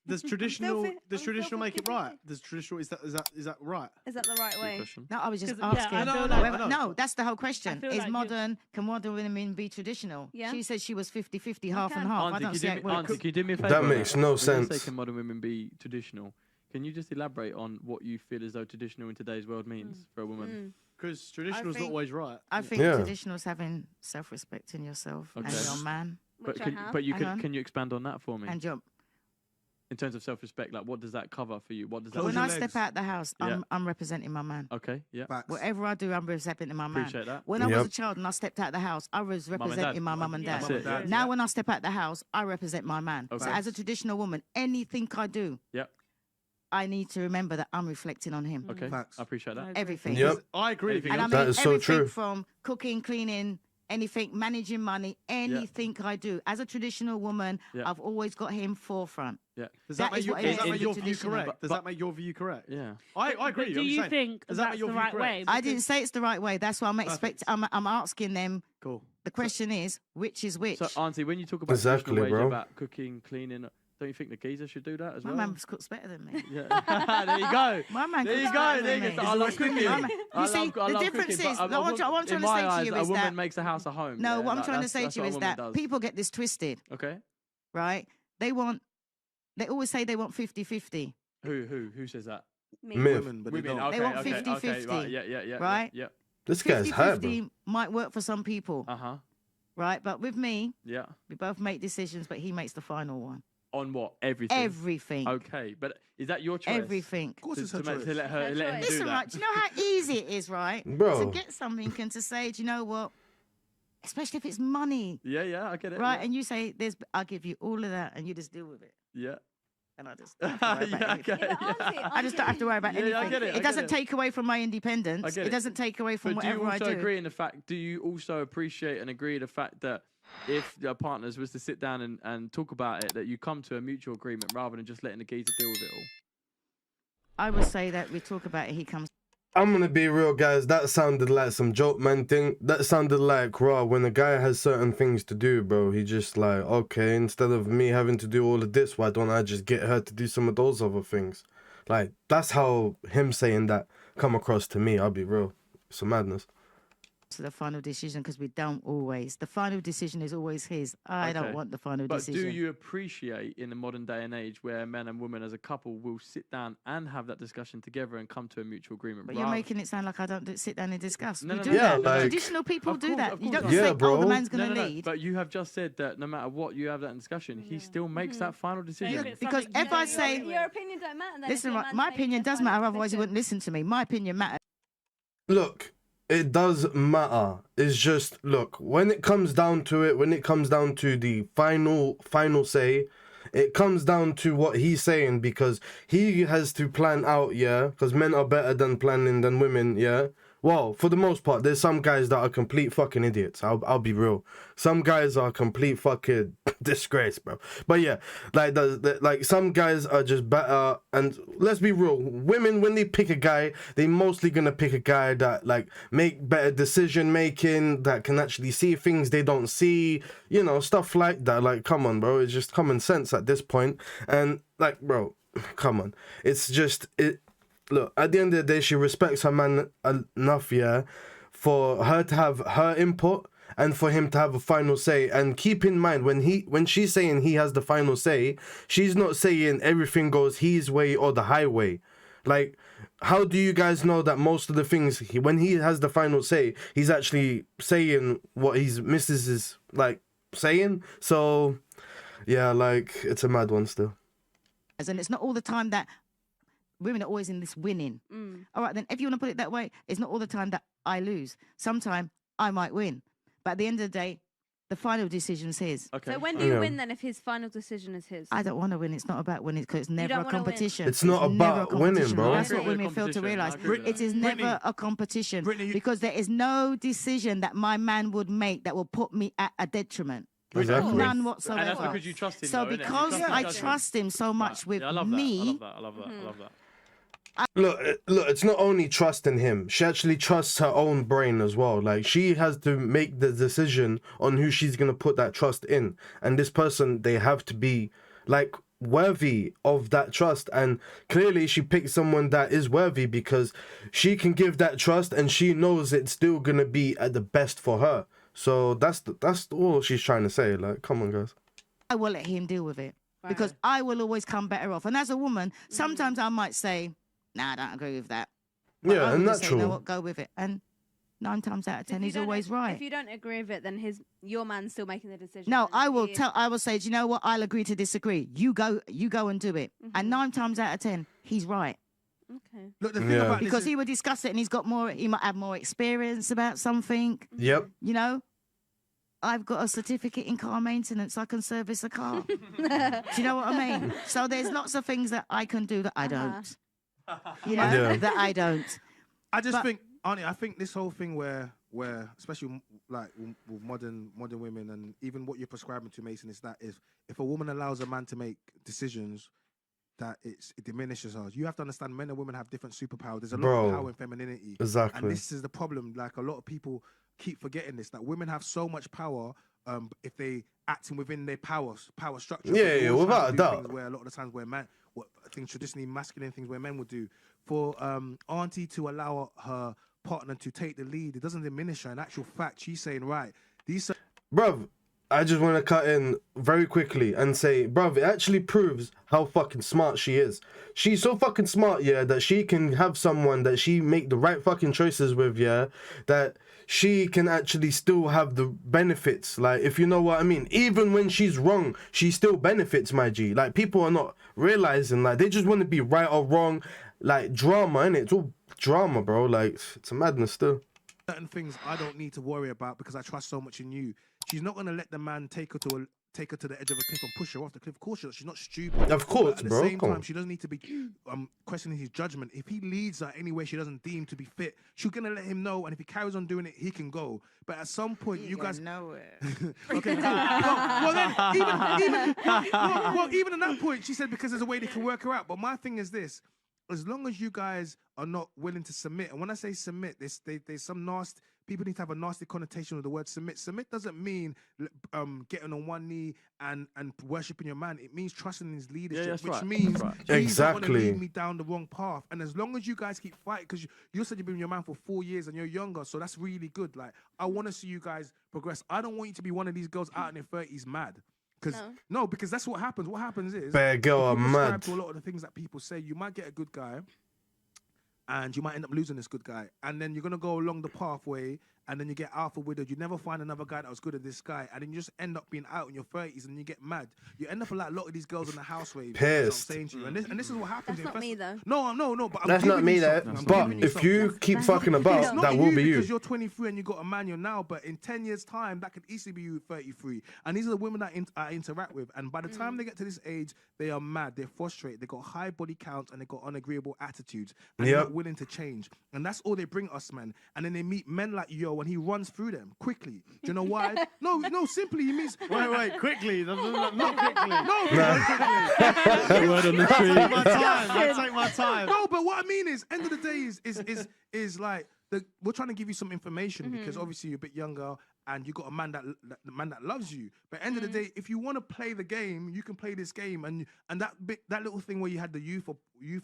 Does traditional make it right? Does traditional is that right? Is that the right way? No, I was just 'Cause, yeah, asking. I feel I know, like- I know. No, that's the whole question. feel Is like modern, can modern women be traditional? Yeah. She said she was 50-50, half can. and half. I Auntie, don't see how it works. Auntie, can you do me a favour? That on makes no When you sense. say can modern women be traditional? Can you just elaborate on what you feel as though traditional in today's world means for a woman? Because traditional is not think- always right. I think Yeah. traditional is having self-respect in yourself and Okay. your man Which I have. But you Hang on. can you expand on that for me? and your. In terms of self-respect, like what does that cover for you? What does that? Close When your I legs. step out the house, Yeah. I'm representing my man. Okay, yeah, Facts. Whatever I do, I'm representing my man. appreciate that. When I was Yep. a child and I stepped out the house, I was and dad. representing my mum and Yeah. dad. That's it, yeah. Now when I step out the house, I represent my man. Okay. So as a traditional woman, anything I do, Yep. I need to remember that I'm reflecting on him. Okay, Facts. I appreciate that. Everything. Yep. I agree. Anything And I else? mean That is so everything true. from cooking, cleaning, anything, managing money, anything I do. As a traditional woman, Yeah. I've always got him forefront. Yeah, Does that that make is you, what does it that is make in your view traditional. correct? Does that make your view correct? yeah. I agree. Do I'm you saying, think does that that's make your the view right correct? way? I didn't say it's the right way. That's why I'm asking them. Cool. The question is, which is which? So, Auntie, when you talk about Exactly, traditional ways bro. about cooking, cleaning, don't you think the geezer should do that as My well? man cooks better than me. Yeah. There you go. My man There you cooks go. better There than you me. go. I love cooking. My man- I You see, love the cooking, difference but is, what I'm trying to in my say to eyes, you a is woman that. makes a house a home. No, yeah, what I'm like, trying to that's- say that's to you what a is woman that does. people get this twisted, Okay. right? They always say they want 50-50, Who says that? Me. Myth. Women, but they Women. don't. Okay, They want okay, 50-50, right, yeah, right? Yeah. This guy's hype, bro. 50-50 might work for some people, Uh-huh. right? But with me, Yeah. we both make decisions, but he makes the final one. On what? Everything. Everything. Okay, but is that your choice? Everything. Of course, it's To, her to, choice. to let her Her let him choice. do Listen, that. right? Do you know how easy it is, right? Bro. To get something and to say, do you know what? Especially if it's money, Yeah, I get it. right? Yeah. And you say, I'll give you all of that, and you just deal with it. yeah. And I just don't have to worry about anything. okay. Yeah, but Yeah. I just don't have to worry about Yeah, anything. I get it, I It get doesn't it. take away from my independence. I get It it. doesn't take away from But do you whatever I also do. agree in the fact? Do you also appreciate and agree the fact that if your partners was to sit down and talk about it, that you come to a mutual agreement rather than just letting the geezer deal with it all? I would say that we talk about it. He comes. I'm gonna be real, guys. That sounded like some joke man thing. That sounded like, raw. When a guy has certain things to do, bro, he just like, okay, instead of me having to do all of this, why don't I just get her to do some of those other things? Like, that's how him saying that come across to me. I'll be real. It's a madness. To the final decision because we don't always. The final decision is always his. I Okay. don't want the final But decision. do you appreciate in the modern day and age where men and women as a couple will sit down and have that discussion together and come to a mutual agreement? But you're rather- making it sound like I don't sit down and discuss. No, we no, do no, Yeah, that. like- Traditional people Of do course, that. of You course. don't Yeah, say, oh, bro. the man's No, going to no, no, lead. but you have just said that no matter what you have that discussion, he still makes that final decision. if it's because something if you I don't say- agree with. Your opinion don't matter. Then Listen, if your right, man's my making opinion a does final matter, otherwise you decision. wouldn't listen to me. My opinion matters. Look, it does matter. It's just, look, when it comes down to it, when it comes down to the final say, it comes down to what he's saying because he has to plan out, yeah, because men are better than planning than women, yeah. Well, for the most part, there's some guys that are complete fucking idiots. I'll be real. Some guys are complete fucking disgrace, bro. But yeah, like some guys are just better. And let's be real, women when they pick a guy, they mostly gonna pick a guy that like make better decision making, that can actually see things they don't see, you know, stuff like that. Like, come on, bro, it's just common sense at this point. And like, bro, come on, it's just it. Look, at the end of the day, she respects her man enough, yeah, for her to have her input and for him to have a final say. And keep in mind, when she's saying he has the final say, she's not saying everything goes his way or the highway. Like, how do you guys know that most of the things, when he has the final say, he's actually saying what his missus is, like, saying? So, yeah, like, it's a mad one still. And it's not all the time that women are always in this winning. All right, then if you want to put it that way, it's not all the time that I lose. Sometimes I might win. But at the end of the day, the final decision's his. Okay. So when do you Yeah. win then if his final decision is his? I don't want to win. It's not about winning because it's never don't a wanna win. competition. It's not never a about winning, competition. bro. That's I what agree with women fail to competition. realize. I agree with It is Brittany- never a competition Brittany, you- because there is no decision that my man would make that will put me at a detriment. Exactly. None And whatsoever. that's because you trust him. So though, innit? You because his I judgment. trust him so much Right. with Yeah, I love me, That. I love that. I love that. Look, it's not only trusting him. She actually trusts her own brain as well. Like, she has to make the decision on who she's going to put that trust in. And this person, they have to be, like, worthy of that trust, and clearly she picked someone that is worthy because she can give that trust and she knows it's still gonna be at the best for her. So that's all she's trying to say. Like, come on, guys. I will let him deal with it because I will always come better off. And as a woman, sometimes I might say, "Nah, I don't agree with that." But Yeah, I and will just say, natural. "You know what? Go with it." And 9 times out of 10, he's always right. If you don't agree with it, then your man's still making the decision. No, and I will he- I will say, do you know what? I'll agree to disagree. You go and do it. And 9 times out of 10, he's right. Okay. Look, the thing Yeah. about Because this he would discuss it and he might have more experience about something. Yep. You know? I've got a certificate in car maintenance. I can service a car. Do you know what I mean? So there's lots of things that I can do that I don't. You know, Yeah. that I don't. I just But- think, Arnie, I think this whole thing where especially like with modern women, and even what you're prescribing to, Mason, is that if a woman allows a man to make decisions, that it diminishes us. You have to understand, men and women have different superpowers. There's a lot Bro, of power in femininity. exactly. And this is the problem. Like, a lot of people keep forgetting this, that women have so much power if they acting within their power structure. Yeah, But yeah, we're all without trying a to do doubt. things where a lot of the times where things traditionally masculine things where men would do. For Auntie to allow her partner to take the lead, it doesn't diminish her. In actual fact, she's saying, right, these Bruv, I just want to cut in very quickly and say, bruv, it actually proves how fucking smart she is. She's so fucking smart, yeah, that she can have someone that she make the right fucking choices with, yeah, that she can actually still have the benefits. Like, if you know what I mean. Even when she's wrong, she still benefits, my G. Like, people are not realizing, like, they just want to be right or wrong. Like, drama, innit? It's all drama, bro. Like, it's a madness still. certain things I don't need to worry about because I trust so much in you. She's not gonna let the man take her to the edge of a cliff and push her off the cliff. Of course, she's not stupid. Of course, But at bro, the same come time, on. she doesn't need to be questioning his judgment. If he leads her any way she doesn't deem to be fit, she's gonna let him know. And if he carries on doing it, he can go. But at some point, you guys. nowhere. Okay, cool. well, then, even at that point, she said because there's a way they can work her out. But my thing is this: as long as you guys are not willing to submit, and when I say submit, there's some nasty. People need to have a nasty connotation with the word submit. Submit doesn't mean getting on one knee and worshiping your man. It means trusting his leadership, that's which right, means that's right. he's not Exactly. going to lead me down the wrong path. And as long as you guys keep fighting, because you said you've been with your man for 4 years and you're younger, so that's really good. Like, I want to see you guys progress. I don't want you to be one of these girls out in their 30s mad. Because that's what happens. What happens is Bear girl are if you prescribe mad. to a lot of the things that people say, you might get a good guy and you might end up losing this good guy. And then you're going to go along the pathway and then you get alpha widowed. You never find another guy that was good at this guy. And then you just end up being out in your 30s and you get mad. You end up like a lot of these girls in the house waves. Pissed. I'm saying to you. And this is what happens. That's not me, though. No. But I'm That's not giving me, you that. something. I'm But giving if something. you keep that's fucking not- about, It's not that will be you. because you're 23 and you got a man you're now, but in 10 years' time, that could easily be you at 33. And these are the women that I interact with. And by the time they get to this age, they are mad, they're frustrated, they got high body counts, and they got unagreeable attitudes. And they're Yep. not willing to change. And that's all they bring us, man. And then they meet men like Yo, and he runs through them quickly. Do you know why? no, simply he means. Wait, quickly. Word on the I tree. take my time. I take my time. No, but what I mean is, end of the day is like we're trying to give you some information because obviously you're a bit younger and you got a man that loves you. But end of the day, if you want to play the game, you can play this game, and that little thing where you had the youth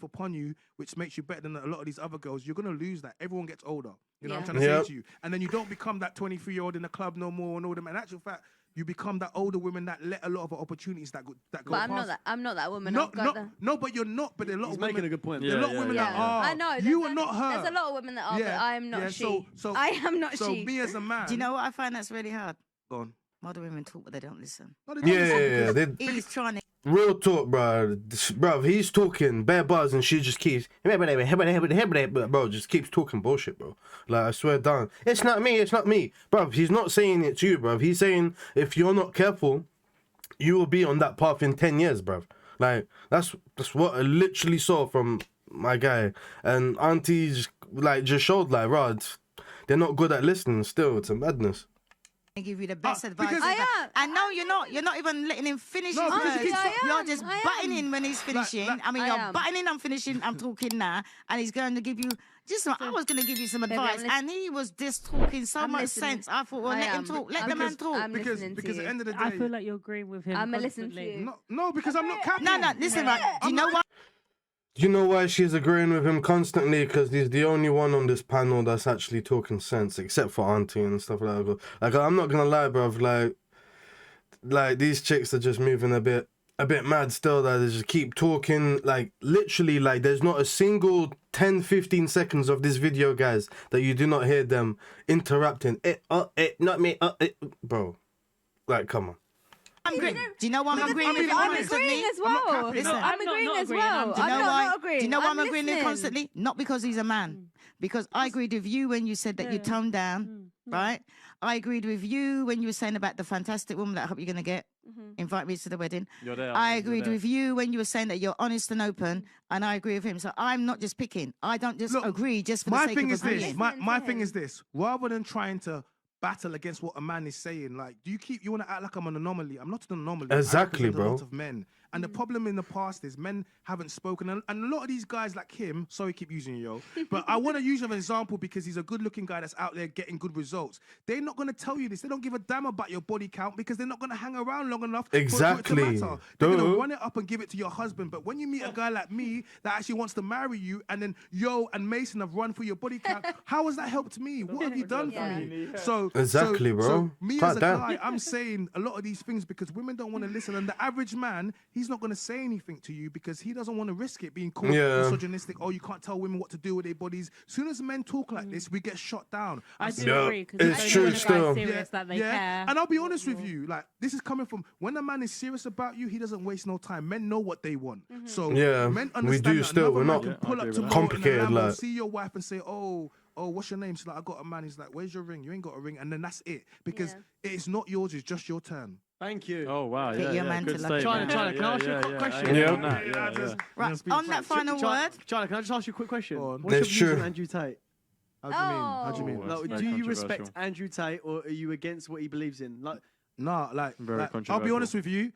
upon you, which makes you better than a lot of these other girls, you're gonna lose that. Everyone gets older. You know what I'm trying to Yep. say to you, and then you don't become that 23-year-old in the club no more and all them. In actual fact, you become that older women that let a lot of opportunities that go But past. I'm not that woman. No, I've got the- no, but you're not. But there are a lot He's of women. making a good point. There are a lot of women that are. I know. You there's are not her. There's a lot of women that are, but I am not she. So I am not so she. me as a man. Do you know what I find that's really hard? Go on. Modern women talk, but they don't listen. No, they don't listen Yeah. because- He's trying to. Real talk, bro. Bro, he's talking bare bars and she just keeps, bro, just keeps talking bullshit, bro. Like, I swear down. It's not me. Bro, he's not saying it to you, bro. He's saying if you're not careful, you will be on that path in 10 years, bro. Like, that's what I literally saw from my guy. And Auntie just showed, like, Rod, they're not good at listening still. It's a madness. I give you the best advice. because- ever. I am. And no, you're not. You're not even letting him finish No, his because words. he keeps- You're just I butting am. in when he's finishing. like- I mean, I you're am. butting in. I'm finishing. I'm talking now, and he's going to give you. I was going to give you some Baby, I'm advice, and he was just talking so I'm much listening. sense. I thought, well, I let him am. talk. Let I'm the man just- talk. I'm because listening to because at the you. end of the day, I feel like you're agreeing with him. I'ma listen to constantly. you. no, because I'm not capping. No, listen, right. Do you know what? You know why she's agreeing with him constantly? Because he's the only one on this panel that's actually talking sense, except for Auntie and stuff like that. Like, I'm not gonna lie, bruv. Like these chicks are just moving a bit mad still. That they just keep talking. Like literally, like there's not a single 10-15 seconds of this video, guys, that you do not hear them interrupting. Not me. Bro, like come on. I'm agreeing. Do you know why I'm agreeing with him I'm constantly? agreeing as I'm not well. capping. Listen, I'm I'm not agreeing not as agreeing, I'm well. just- Do you know I'm why? not agreeing. Do you know why I'm I'm agreeing with him listening. constantly? Not because he's a man. Because I agreed with you when you said that you toned down, right? I agreed with you when you were saying about the fantastic woman that I hope you're going to get. Invite me to the wedding. You're there. I you're agreed there. with you when you were saying that you're honest and open, and I agree with him. So I'm not just picking. I don't just Look, agree just for my the sake thing of is this. agreeing. My thing is this. Rather than trying to battle against what a man is saying, like, you want to act like I'm an anomaly? I'm not an anomaly. I Exactly, represent a lot bro. of men, and the problem in the past is men haven't spoken, and a lot of these guys like him. Sorry, keep using you, yo, but I want to use him as an example because he's a good-looking guy that's out there getting good results. They're not going to tell you this. They don't give a damn about your body count because they're not going to hang around long enough for it Exactly. to matter. They're going Duh. to run it up and give it to your husband. But when you meet a guy like me that actually wants to marry you, and then Yo and Mason have run for your body count, how has that helped me? What have you done for me? So Exactly, so, bro. So me Can't as a damn. guy, I'm saying a lot of these things because women don't want to listen, and the average man, he's not going to say anything to you because he doesn't want to risk it being called Yeah. misogynistic. Oh, you can't tell women what to do with their bodies. As soon as men talk like this, we get shot down. I I've do seen- Yeah, agree because it's true still. serious that they care. and I'll be honest with you, like this is coming from when a man is serious about you, he doesn't waste no time. Men know what they want, so Yeah, men we understand do that still. another We're man not can I pull agree up with to that. complicated, like- see your wife and say, oh, what's your name? She's like, I got a man. He's like, where's your ring? You ain't got a ring, and then that's it because it's not yours. It's just your turn. Thank you. Oh wow, Get yeah, your yeah, man good to look statement. at China, can I ask you a quick question? Yeah. on that, yeah, yeah. Right, on that final word, China, can I just ask you a quick question? Go on. What's That's your views true. on Andrew Tate? How do you mean? How do you mean? Oh, Like, that's do very you respect controversial. Andrew Tate, or are you against what he believes in? Like, No, like, Very I'll be controversial. honest with you.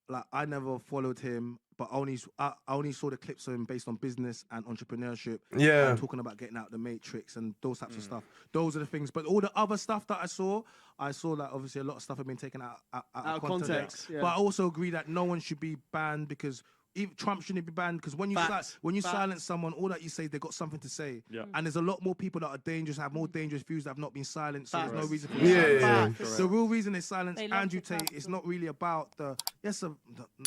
Like I never followed him, but I only saw the clips of him based on business and entrepreneurship. Yeah. and talking about getting out the matrix and those types of stuff. Those are the things. But all the other stuff that I saw like obviously a lot of stuff had been taken out of context, yeah. But I also agree that no one should be banned because. Even Trump shouldn't be banned because when you Facts. Facts. silence someone, all that you say, they got something to say. Yeah. And there's a lot more people that are dangerous, have more dangerous views that have not been silenced. So there's no Facts. reason for Yeah, them to yeah, silence. yeah. The real reason they silence They love Andrew to Tate is cancel. not really about the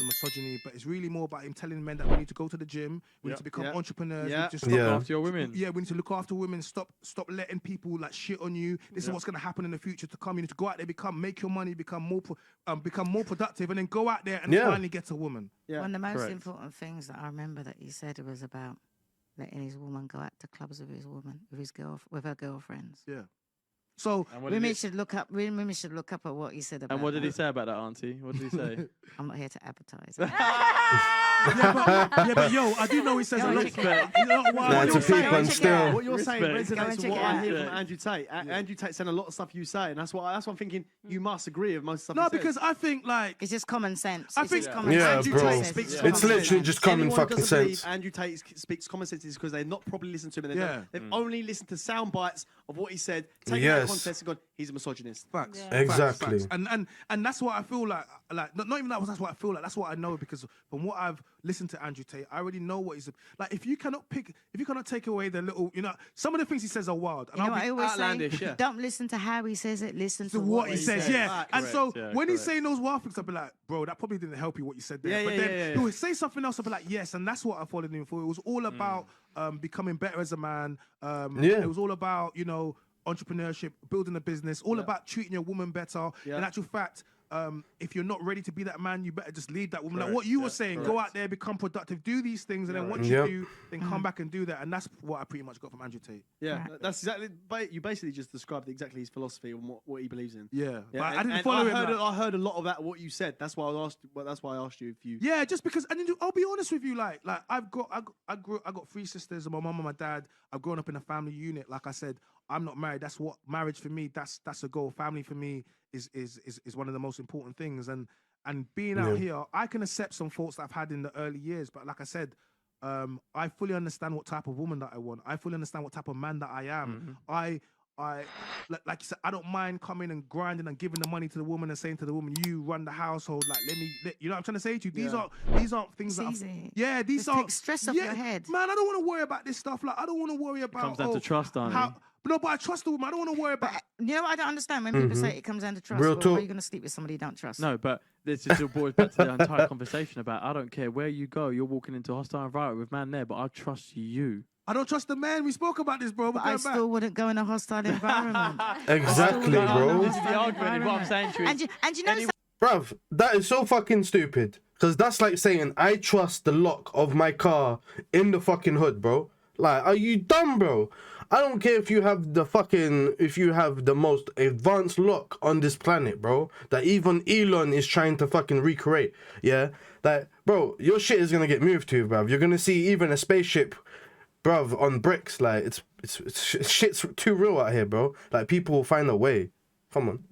misogyny, but it's really more about him telling men that we need to go to the gym, we need to become Yeah. entrepreneurs, we Yeah. need to stop Yeah. After your women. yeah, we need to look after women. Stop letting people like shit on you. This is what's gonna happen in the future to come. You need to go out there, make your money, become more productive, and then go out there and Yeah. finally get a woman. yeah. one of the most Correct. important things that I remember that he said was about letting his woman go out to clubs with with her girlfriends. Yeah. So And what did Women he- should look up. Women should look up at what he said about. and what did he that. say about that, Auntie? What did he say? I'm not here to advertise. yeah, but yo, I do know he says a lot. Nah, to you're saying- people and still. What you're saying Respect. Go resonates and with check what it I out. hear from Andrew Tate. Andrew Tate's saying a lot of stuff you say, and that's what I'm thinking. You must agree with most stuff. No, he says. because I think like It's just common sense. I It's think- just common Yeah, sense. Andrew bro. Tate speaks It's common It's sense. literally just common Anyone fucking doesn't believe sense. Andrew Tate speaks common sense is because they've not properly listened to him. And Yeah. they've only listened to sound bites of what he said, taken out Yes. of context and gone, he's a misogynist. facts. Yeah. Facts, Exactly. facts. And that's what I feel like not even that's what I feel like. That's what I know because from what I've listened to Andrew Tate, I already know what he's like. If you cannot take away the little, some of the things he says are wild. And You know I'll what be I always outlandish, say? yeah. Don't listen to how he says it. Listen to to what he says, yeah. Facts. And so Correct, yeah, when he's correct. saying those wild things, I'll be like, bro, that probably didn't help you what you said there. Yeah, but yeah, then yeah, yeah. he would say something else, I'll be like, yes, and that's what I followed him for. It was all about becoming better as a man. Yeah. It was all about, entrepreneurship, building a business, all about treating your woman better. Yeah. In actual fact, if you're not ready to be that man, you better just leave that woman. Like Correct, what you yeah, were saying, go correct. out there, become productive, do these things, and then once Yep. you do, then come back and do that. And that's what I pretty much got from Andrew Tate. Yeah, Right. that's exactly. You basically just described exactly his philosophy and what he believes in. Yeah. But Yeah, I didn't and follow I him. heard, like- I heard a lot of that what you said. That's why I asked. Well, that's why I asked you if you. Yeah, just because, and then I'll be honest with you, I got 3 sisters, and my mum and my dad. I've grown up in a family unit. Like I said, I'm not married. That's what marriage for me. That's a goal. Family for me is one of the most important things. And being out here, I can accept some faults that I've had in the early years. But like I said, I fully understand what type of woman that I want. I fully understand what type of man that I am. Like you said, I don't mind coming and grinding and giving the money to the woman and saying to the woman, "You run the household." Like, you know what I'm trying to say to you. These aren't things that. These take stress off your head. Man, I don't want to worry about this stuff. Like, I don't want to worry about. It comes down to trust, Arnie. No, but I trust the woman. I don't want to worry about. You know what I don't understand when people say it comes down to trust. Real Well, talk. why are you going to sleep with somebody you don't trust? No, but this is still boils back to the entire conversation about I don't care where you go. You're walking into a hostile environment with man there, but I trust you. I don't trust the man. We spoke about this, bro. But I still wouldn't go in a hostile environment. Exactly, bro. This is the argument. What I'm saying to you. And you know, Bruv, that is so fucking stupid. Because that's like saying, I trust the lock of my car in the fucking hood, bro. Like, are you dumb, bro? I don't care if you have the most advanced lock on this planet, bro. That even Elon is trying to fucking recreate. Yeah? Like, bro, your shit is gonna get moved to, bruv. You're gonna see even a spaceship, bruv, on bricks. Like, shit's too real out here, bro. Like, people will find a way. Come on.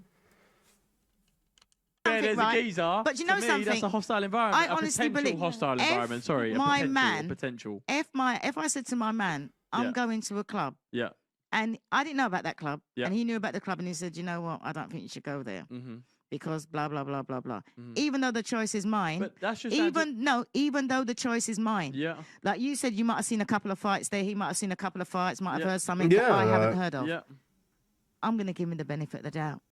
Yeah, there's a geezer. But you know to me, something? that's a hostile environment. I honestly believe hostile if environment. Sorry, my a man- potential. if I said to my man, I'm going to a club, Yeah. and I didn't know about that club, Yeah. and he knew about the club, and he said, you know what, I don't think you should go there Mm-hmm. because blah blah blah blah blah. Mhm. Even though the choice is mine, But that's just even though the choice is mine, Yeah. like you said, you might have seen a couple of fights there. He might have seen a couple of fights, might have Yeah. heard something that I haven't heard of. Yeah. I'm gonna give him the benefit of the doubt.